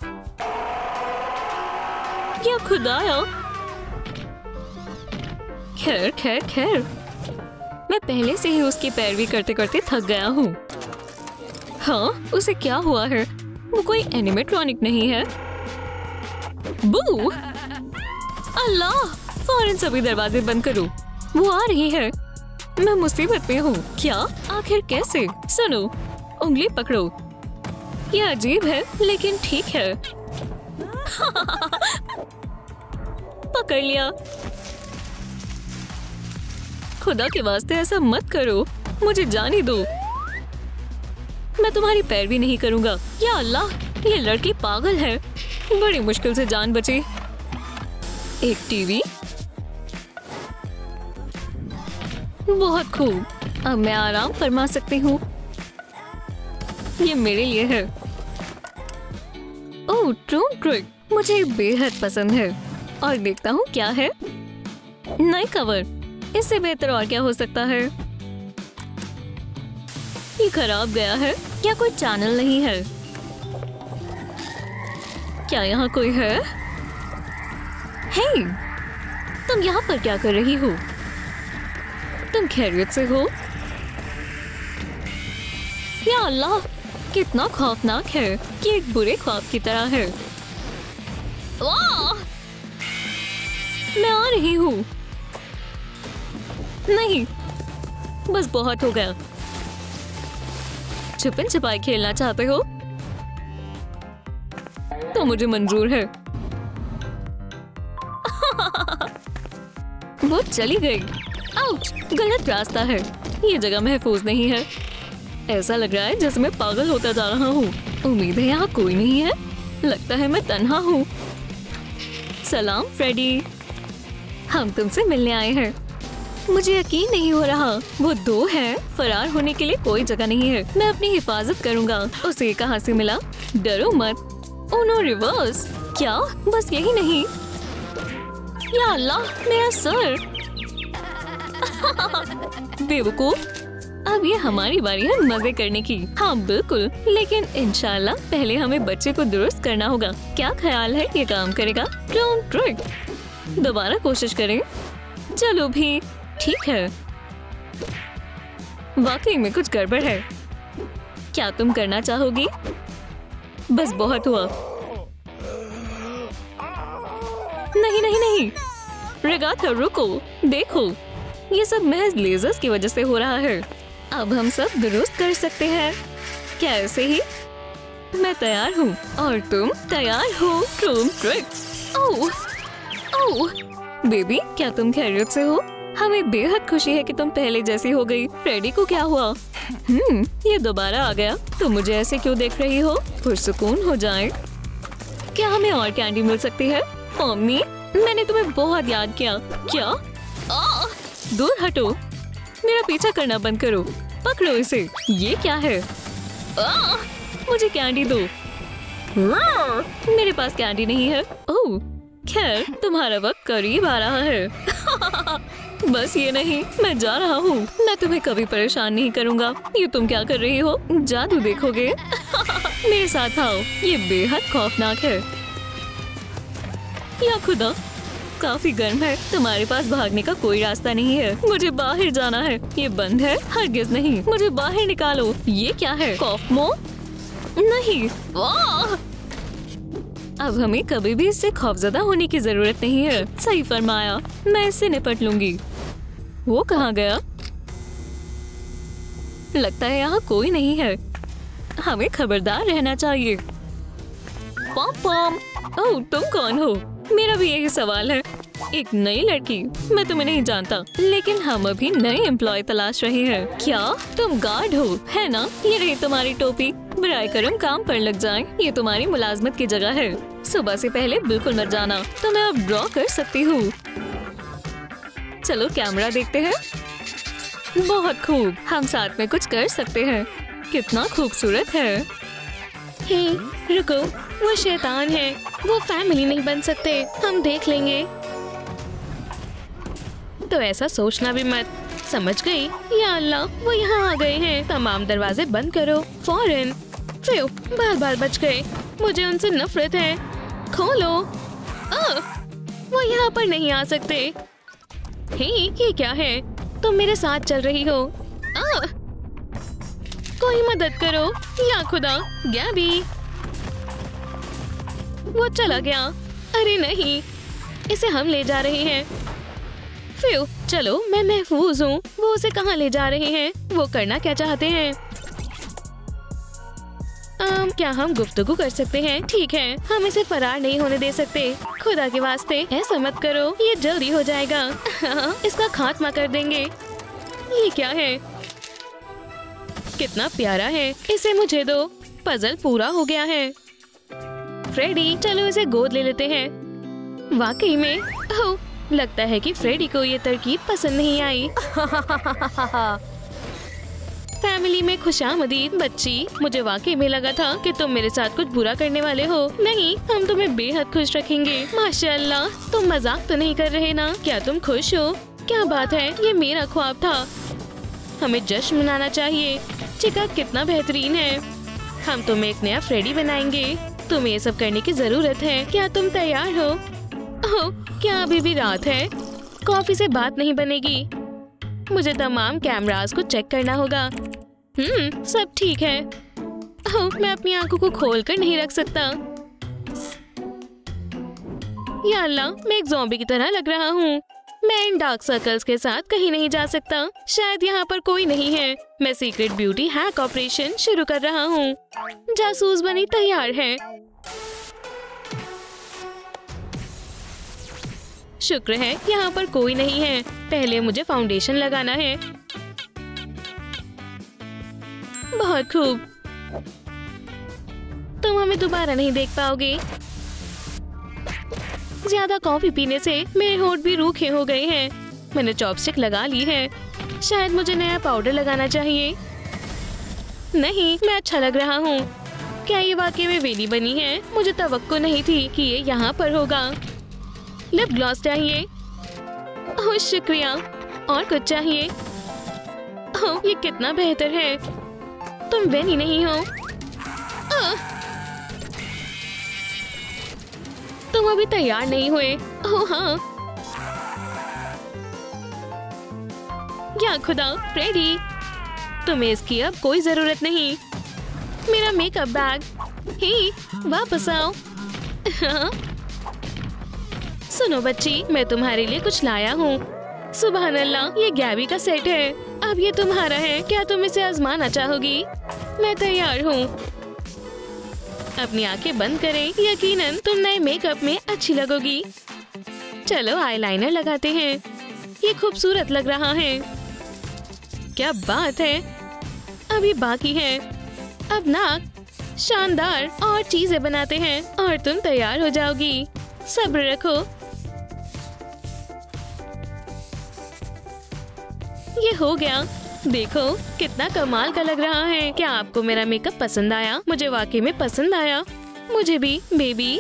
या खुदाया। खैर खैर खैर, मैं पहले से ही उसकी पैरवी करते करते थक गया हूँ। हाँ, उसे क्या हुआ है? वो कोई एनिमेट्रॉनिक नहीं है। बू! अल्लाह, फौरन सभी दरवाजे बंद करो। वो आ रही है। मैं मुसीबत में हूँ। क्या? आखिर कैसे? सुनो, उंगली पकड़ो। ये अजीब है, लेकिन ठीक है। पकड़ लिया। खुदा के वास्ते ऐसा मत करो, मुझे जाने दो। मैं तुम्हारी पैरवी नहीं करूंगा। या अल्लाह, ये लड़की पागल है। बड़ी मुश्किल से जान बची। एक टीवी, बहुत खूब। अब मैं आराम फरमा सकती हूँ। ये मेरे लिए है। ओह, ट्रूम ट्रिक मुझे बेहद पसंद है। और देखता हूँ क्या है। नई कवर, इससे बेहतर और क्या हो सकता है? ये खराब गया है। क्या कोई चैनल नहीं है? क्या यहाँ कोई है? हे, तुम यहाँ पर क्या कर रही हो? तुम खैरियत से हो? या अल्लाह, कितना खौफनाक है। कि एक बुरे ख्वाब की तरह है। वाह! मैं आ रही हूँ। नहीं, बस बहुत हो गया। छुपन छुपाई खेलना चाहते हो तो मुझे मंजूर है। वो चली गई। आउच! गलत रास्ता है। ये जगह महफूज नहीं है। ऐसा लग रहा है जैसे मैं पागल होता जा रहा हूँ। उम्मीद है यहाँ कोई नहीं है। लगता है मैं तन्हा हूँ। सलाम फ्रेडी, हम तुमसे मिलने आए हैं। मुझे यकीन नहीं हो रहा। वो दो हैं। फरार होने के लिए कोई जगह नहीं है। मैं अपनी हिफाजत करूँगा। उसे कहाँ से मिला? डरो मत। Oh no, reverse. क्या? बस यही नहीं। या अल्लाह, मेरा सर। बेवकूफ, अब ये हमारी बारी है मजे करने की। हाँ बिल्कुल, लेकिन इंशाल्लाह पहले हमें बच्चे को दुरुस्त करना होगा। क्या ख्याल है ये काम करेगा? Don't trick. दोबारा कोशिश करें। चलो भी, ठीक है। वाकई में कुछ गड़बड़ है। क्या तुम करना चाहोगी? बस बहुत हुआ। नहीं नहीं नहीं, रेगाथा रुको। देखो, ये सब महज लेजर्स की वजह से हो रहा है। अब हम सब दुरुस्त कर सकते हैं। क्या ऐसे ही? मैं तैयार हूँ और तुम तैयार हो? ट्रूम ट्रिक। ओह ओह बेबी, क्या तुम खैरियत से हो? हमें बेहद खुशी है कि तुम पहले जैसी हो गई। फ्रेडी को क्या हुआ? ये दोबारा आ गया। तुम मुझे ऐसे क्यों देख रही हो? पुरसुकून हो जाए। क्या हमें और कैंडी मिल सकती है? मम्मी, मैंने तुम्हें बहुत याद किया। क्या? दूर हटो। मेरा पीछा करना बंद करो। पकड़ो इसे। ये क्या है? मुझे कैंडी दो। मेरे पास कैंडी नहीं है। ओह खैर, तुम्हारा वक्त करीब आ रहा है। बस ये नहीं, मैं जा रहा हूँ। मैं तुम्हें कभी परेशान नहीं करूँगा। ये तुम क्या कर रही हो? जादू देखोगे? मेरे साथ आओ। ये बेहद खौफनाक है। या खुदा, काफी गर्म है। तुम्हारे पास भागने का कोई रास्ता नहीं है। मुझे बाहर जाना है। ये बंद है? हरगिज नहीं। मुझे बाहर निकालो। ये क्या है? कॉफमो? नहीं। अब हमें कभी भी इससे खौफजदा होने की जरूरत नहीं है। सही फरमाया, मैं इससे निपट लूंगी। वो कहाँ गया? लगता है यहाँ कोई नहीं है। हमें खबरदार रहना चाहिए। पॉम पॉम, ओह तुम कौन हो? मेरा भी यही सवाल है। एक नई लड़की, मैं तुम्हें नहीं जानता, लेकिन हम अभी नए एम्प्लॉय तलाश रहे हैं। क्या तुम गार्ड हो, है ना? ये रही तुम्हारी टोपी। बराए करम काम पर लग जाएं। ये तुम्हारी मुलाजमत की जगह है। सुबह से पहले बिल्कुल मत जाना। तो मैं अब ड्रॉ कर सकती हूँ। चलो कैमरा देखते हैं। बहुत खूब, हम साथ में कुछ कर सकते हैं। कितना खूबसूरत है। हे, रुको, वो शैतान है। वो फैमिली नहीं बन सकते। हम देख लेंगे। तो ऐसा सोचना भी मत। समझ गई? या अल्लाह, वो यहाँ आ गए हैं। तमाम दरवाजे बंद करो फौरन। फिर बार बार बच गए। मुझे उनसे नफरत है। खोलो। वो यहाँ पर नहीं आ सकते। हे, ये क्या है? तुम मेरे साथ चल रही हो। कोई मदद करो या खुदा। गैबी, वो चला गया। अरे नहीं, इसे हम ले जा रहे हैं। फिर चलो, मैं महफूज हूँ। वो उसे कहाँ ले जा रहे हैं? वो करना क्या चाहते हैं? क्या हम गुफ्तगू कर सकते हैं? ठीक है, हम इसे फरार नहीं होने दे सकते। खुदा के वास्ते ऐसा मत करो, ये जल्दी हो जाएगा। इसका खात्मा कर देंगे। ये क्या है? कितना प्यारा है। इसे मुझे दो। पजल पूरा हो गया है। फ्रेडी, चलो इसे गोद ले लेते हैं। वाकई में, ओह, लगता है कि फ्रेडी को ये तरकीब पसंद नहीं आई। फैमिली में खुशामदीद बच्ची। मुझे वाकई में लगा था कि तुम मेरे साथ कुछ बुरा करने वाले हो। नहीं, हम तुम्हें बेहद खुश रखेंगे। माशाअल्लाह, तुम मजाक तो नहीं कर रहे ना? क्या तुम खुश हो? क्या बात है, ये मेरा ख्वाब था। हमें जश्न मनाना चाहिए। चिका कितना बेहतरीन है। हम तुम्हें एक नया फ्रेडी बनाएंगे। तुम्हें ये सब करने की जरूरत है। क्या तुम तैयार हो? ओह, क्या अभी भी रात है? कॉफी से बात नहीं बनेगी। मुझे तमाम कैमरास को चेक करना होगा। सब ठीक है। ओह, मैं अपनी आंखों को खोलकर नहीं रख सकता। या अल्लाह, मैं एक ज़ॉम्बी की तरह लग रहा हूँ। मैं इन डार्क सर्कल्स के साथ कहीं नहीं जा सकता। शायद यहाँ पर कोई नहीं है। मैं सीक्रेट ब्यूटी हैक ऑपरेशन शुरू कर रहा हूँ। जासूस बनी तैयार है। शुक्र है यहाँ पर कोई नहीं है। पहले मुझे फाउंडेशन लगाना है। बहुत खूब। तुम हमें दोबारा नहीं देख पाओगे। ज्यादा कॉफी पीने से मेरे होंठ भी रूखे हो गए हैं। मैंने चॉपस्टिक लगा ली है। शायद मुझे नया पाउडर लगाना चाहिए। नहीं, मैं अच्छा लग रहा हूँ। क्या ये वाकई में वेली बनी है? मुझे तवक्को नहीं थी कि ये यहाँ पर होगा। लिप ग्लॉस चाहिए। ओह शुक्रिया। और कुछ चाहिए? ओह, ये कितना बेहतर है। तुम वेनी नहीं हो। तुम अभी तैयार नहीं हुए। ओह हाँ। क्या खुदा, फ्रेडी, तुम्हें इसकी अब कोई जरूरत नहीं। मेरा मेकअप बैग। हे, वापस आओ। सुनो बच्ची, मैं तुम्हारे लिए कुछ लाया हूँ। सुभान अल्लाह, ये गैबी का सेट है। अब ये तुम्हारा है। क्या तुम इसे आजमाना चाहोगी? मैं तैयार हूँ। अपनी आंखें बंद करें। यकीनन तुम नए मेकअप में अच्छी लगोगी। चलो आईलाइनर लगाते हैं। ये खूबसूरत लग रहा है। क्या बात है। अभी बाकी है। अब नाक। शानदार। और चीजें बनाते हैं और तुम तैयार हो जाओगी। सब्र रखो। ये हो गया। देखो कितना कमाल का लग रहा है। क्या आपको मेरा मेकअप पसंद आया? मुझे वाकई में पसंद आया। मुझे भी बेबी।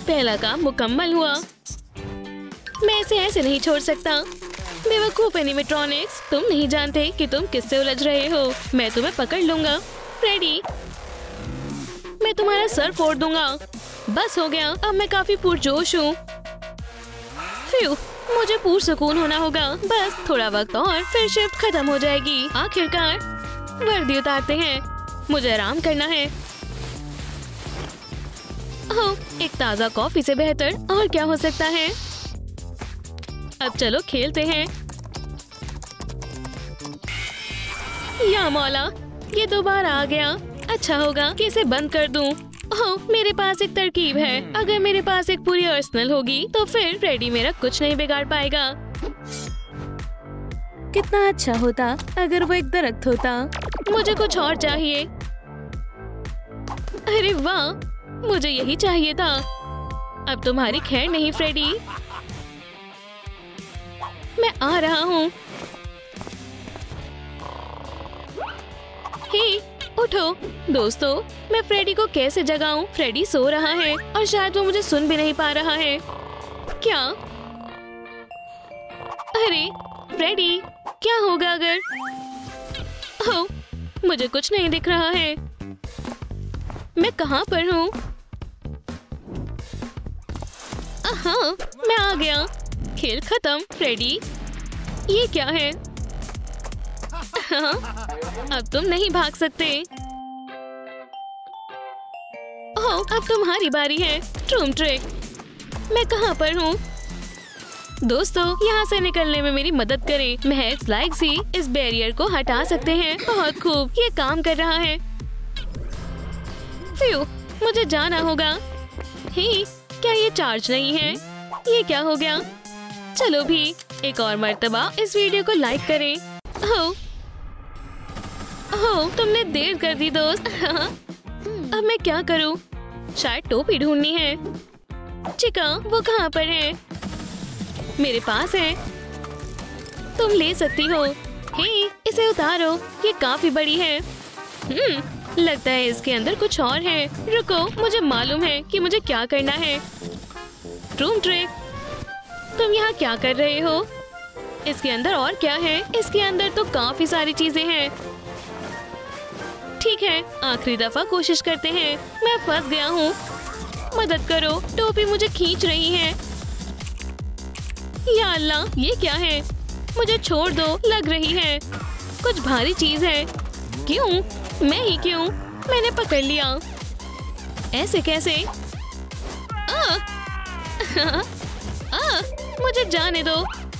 पहला काम मुकम्मल हुआ। मैं इसे ऐसे नहीं छोड़ सकता। बेवकूफ एनिमेट्रॉनिक्स, तुम नहीं जानते कि तुम किससे उलझ रहे हो। मैं तुम्हें पकड़ लूंगा। फ्रेडी, मैं तुम्हारा सर फोड़ दूंगा। बस हो गया। अब मैं काफी पुरजोश हूँ। मुझे पुरसुकून होना होगा। बस थोड़ा वक्त और फिर शिफ्ट खत्म हो जाएगी। आखिरकार वर्दी उतारते हैं। मुझे आराम करना है। ओह, एक ताज़ा कॉफी से बेहतर और क्या हो सकता है। अब चलो खेलते हैं। या मौला, ये दोबारा आ गया। अच्छा होगा कि इसे बंद कर दूं। ओह, मेरे पास एक तरकीब है। अगर मेरे पास एक पूरी आर्सेनल होगी तो फिर फ्रेडी मेरा कुछ नहीं बिगाड़ पाएगा। कितना अच्छा होता अगर वो एक दरख्त होता। मुझे कुछ और चाहिए। अरे वाह, मुझे यही चाहिए था। अब तुम्हारी खैर नहीं फ्रेडी, मैं आ रहा हूँ। हे, उठो दोस्तों, मैं फ्रेडी को कैसे जगाऊं? फ्रेडी सो रहा है और शायद वो मुझे सुन भी नहीं पा रहा है। क्या? अरे फ्रेडी, क्या होगा अगर? ओह, मुझे कुछ नहीं दिख रहा है। मैं कहाँ पर हूँ? हाँ, मैं आ गया। खेल खत्म फ्रेडी। ये क्या है? हाँ, अब तुम नहीं भाग सकते। ओह, अब तुम्हारी बारी है। ट्रूम ट्रिक, मैं कहाँ पर हूँ? दोस्तों, यहाँ से निकलने में मेरी मदद करें। महज लाइक ही इस बैरियर को हटा सकते हैं। बहुत खूब, ये काम कर रहा है। फ्यू, मुझे जाना होगा। हे, क्या ये चार्ज नहीं है? ये क्या हो गया? चलो भी एक और मर्तबा इस वीडियो को लाइक करें। ओह, तुमने देर कर दी दोस्त। अब मैं क्या करूं? शायद टोपी ढूंढनी है। चिका, वो कहाँ पर है? मेरे पास है, तुम ले सकती हो। हे, इसे उतारो, ये काफी बड़ी है। लगता है इसके अंदर कुछ और है। रुको, मुझे मालूम है कि मुझे क्या करना है। ट्रूम ट्रिक, तुम यहाँ क्या कर रहे हो? इसके अंदर और क्या है? इसके अंदर तो काफी सारी चीजें हैं। ठीक है, आखिरी दफा कोशिश करते हैं। मैं फंस गया हूँ, मदद करो, टोपी मुझे खींच रही है। या अल्लाह, ये क्या है? मुझे छोड़ दो, लग रही है कुछ भारी चीज है। क्यों? मैं ही क्यों? मैंने पकड़ लिया। ऐसे कैसे? मुझे जाने दो।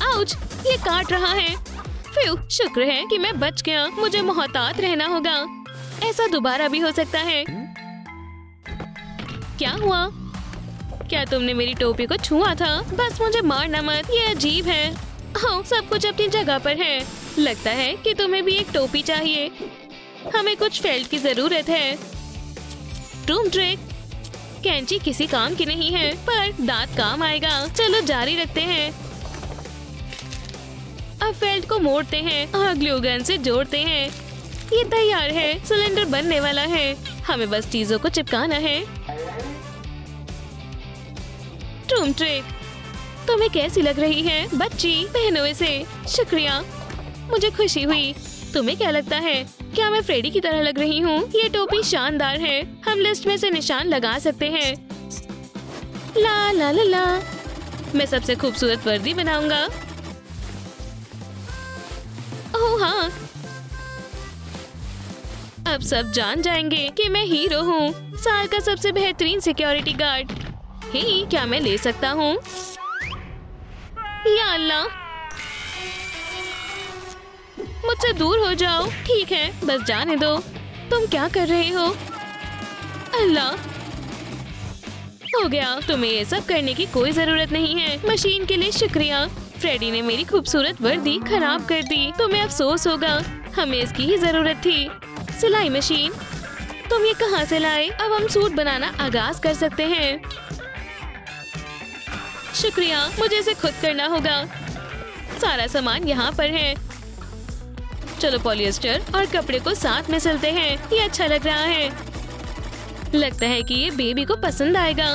आउच, ये काट रहा है। फ्यू, शुक्र है कि मैं बच गया। मुझे मोहतात रहना होगा, ऐसा दोबारा भी हो सकता है। क्या हुआ? क्या तुमने मेरी टोपी को छुआ था? बस मुझे मारना मत, ये अजीब है। हाँ, सब कुछ अपनी जगह पर है। लगता है कि तुम्हें भी एक टोपी चाहिए। हमें कुछ फेल्ट की जरूरत है। ट्रूम ट्रिक, कैंची किसी काम की नहीं है, पर दांत काम आएगा। चलो जारी रखते हैं। अब फेल्ट को मोड़ते हैं और ग्लू गन से जोड़ते हैं। ये तैयार है, सिलेंडर बनने वाला है। हमें बस चीजों को चिपकाना है। ट्रूम ट्रिक, तुम्हें कैसी लग रही है बच्ची? पहनो इसे। शुक्रिया, मुझे खुशी हुई। तुम्हें क्या लगता है, क्या मैं फ्रेडी की तरह लग रही हूँ? ये टोपी शानदार है। हम लिस्ट में से निशान लगा सकते हैं। ला ला ला ला, मैं सबसे खूबसूरत वर्दी बनाऊंगा। ओह हाँ, अब सब जान जाएंगे कि मैं हीरो हूँ, साल का सबसे बेहतरीन सिक्योरिटी गार्ड। हे, क्या मैं ले सकता हूँ? या अल्लाह, मुझसे दूर हो जाओ। ठीक है, बस जाने दो। तुम क्या कर रहे हो? अल्लाह, हो गया। तुम्हें ये सब करने की कोई जरूरत नहीं है। मशीन के लिए शुक्रिया। फ्रेडी ने मेरी खूबसूरत वर्दी खराब कर दी। तुम्हें अफसोस होगा, हमें इसकी ही जरूरत थी। सिलाई मशीन, तुम ये कहाँ से लाए? अब हम सूट बनाना आगाज कर सकते हैं। शुक्रिया, मुझे इसे खुद करना होगा। सारा सामान यहाँ पर है। चलो पॉलिएस्टर और कपड़े को साथ में सिलते हैं। ये अच्छा लग रहा है। लगता है कि ये बेबी को पसंद आएगा।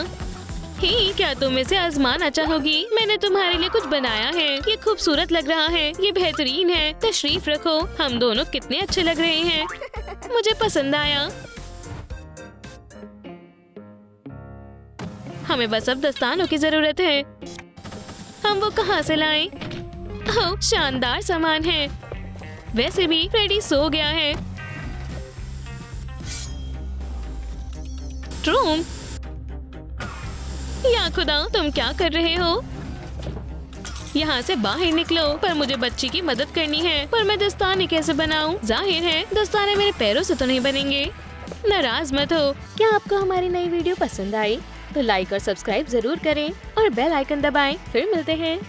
हे, क्या तुम इसे आजमाना चाहोगी? मैंने तुम्हारे लिए कुछ बनाया है। ये खूबसूरत लग रहा है, ये बेहतरीन है। तशरीफ रखो। हम दोनों कितने अच्छे लग रहे हैं। मुझे पसंद आया। हमें बस अब दस्तानों की जरूरत है। हम वो कहाँ से लाएं? ओह, शानदार सामान है। वैसे भी फ्रेडी सो गया है। ट्रूम, या खुदा, तुम क्या कर रहे हो? यहाँ से बाहर निकलो। पर मुझे बच्ची की मदद करनी है। पर मैं दस्ताने कैसे बनाऊँ? जाहिर है दस्ताने मेरे पैरों से तो नहीं बनेंगे। नाराज मत हो। क्या आपको हमारी नई वीडियो पसंद आई तो लाइक और सब्सक्राइब जरूर करें और बेल आइकन दबाएं। फिर मिलते हैं।